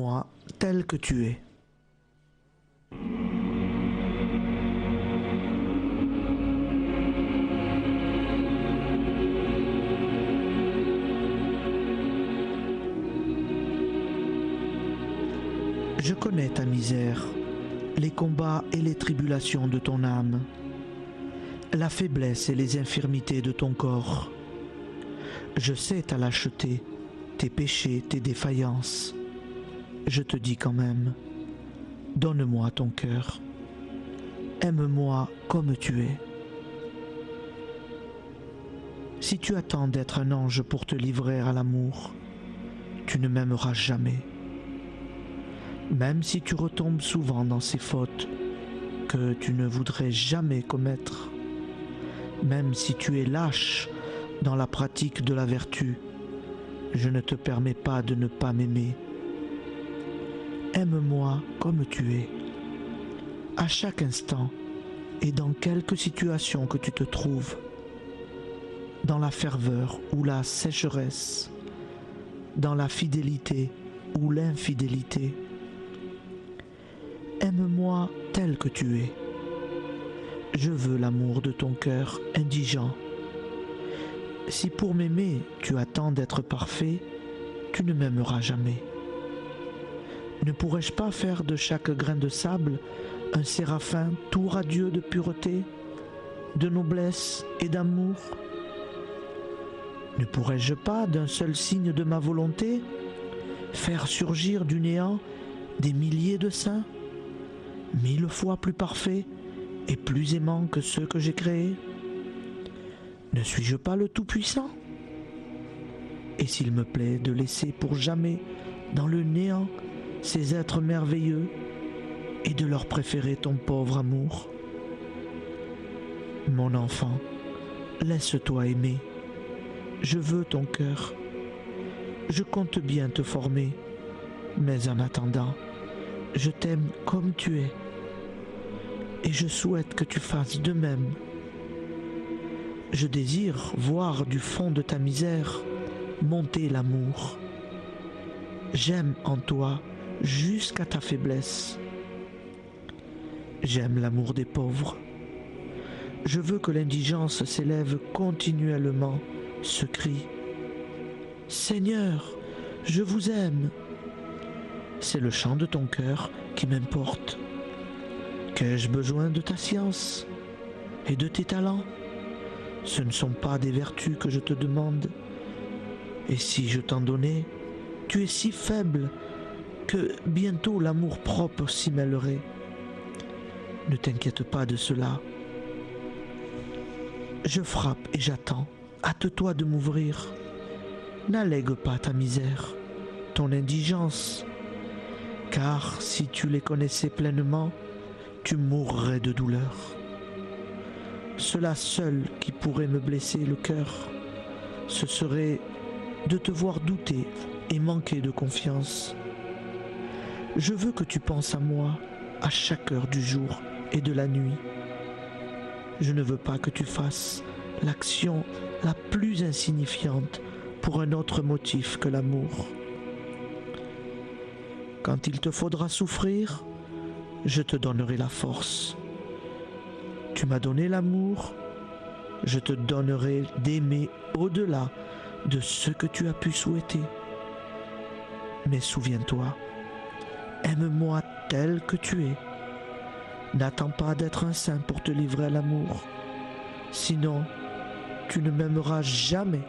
Aime-moi tel que tu es. Je connais ta misère, les combats et les tribulations de ton âme, la faiblesse et les infirmités de ton corps. Je sais ta lâcheté, tes péchés, tes défaillances. Je te dis quand même, donne-moi ton cœur. Aime-moi comme tu es. Si tu attends d'être un ange pour te livrer à l'amour, tu ne m'aimeras jamais. Même si tu retombes souvent dans ces fautes que tu ne voudrais jamais commettre, même si tu es lâche dans la pratique de la vertu, je ne te permets pas de ne pas m'aimer. Aime-moi comme tu es, à chaque instant et dans quelque situation que tu te trouves, dans la ferveur ou la sécheresse, dans la fidélité ou l'infidélité. Aime-moi tel que tu es. Je veux l'amour de ton cœur indigent. Si pour m'aimer tu attends d'être parfait, tu ne m'aimeras jamais. Ne pourrais-je pas faire de chaque grain de sable un séraphin tout radieux de pureté, de noblesse et d'amour? Ne pourrais-je pas, d'un seul signe de ma volonté, faire surgir du néant des milliers de saints, 1000 fois plus parfaits et plus aimants que ceux que j'ai créés? Ne suis-je pas le Tout-Puissant? Et s'il me plaît de laisser pour jamais dans le néant ces êtres merveilleux et de leur préférer ton pauvre amour? Mon enfant, laisse-toi aimer. Je veux ton cœur. Je compte bien te former, mais en attendant, je t'aime comme tu es. Et je souhaite que tu fasses de même. Je désire voir du fond de ta misère monter l'amour. J'aime en toi jusqu'à ta faiblesse. J'aime l'amour des pauvres. Je veux que l'indigence s'élève continuellement, ce cri. Seigneur, je vous aime. C'est le chant de ton cœur qui m'importe. Qu'ai-je besoin de ta science et de tes talents? Ce ne sont pas des vertus que je te demande. Et si je t'en donnais, tu es si faible que bientôt l'amour-propre s'y mêlerait. Ne t'inquiète pas de cela. Je frappe et j'attends. Hâte-toi de m'ouvrir. N'allègue pas ta misère, ton indigence, car si tu les connaissais pleinement, tu mourrais de douleur. Cela seul qui pourrait me blesser le cœur, ce serait de te voir douter et manquer de confiance. Je veux que tu penses à moi à chaque heure du jour et de la nuit. Je ne veux pas que tu fasses l'action la plus insignifiante pour un autre motif que l'amour. Quand il te faudra souffrir, je te donnerai la force. Tu m'as donné l'amour, je te donnerai d'aimer au-delà de ce que tu as pu souhaiter. Mais souviens-toi, aime-moi tel que tu es. N'attends pas d'être un saint pour te livrer à l'amour. Sinon, tu ne m'aimeras jamais.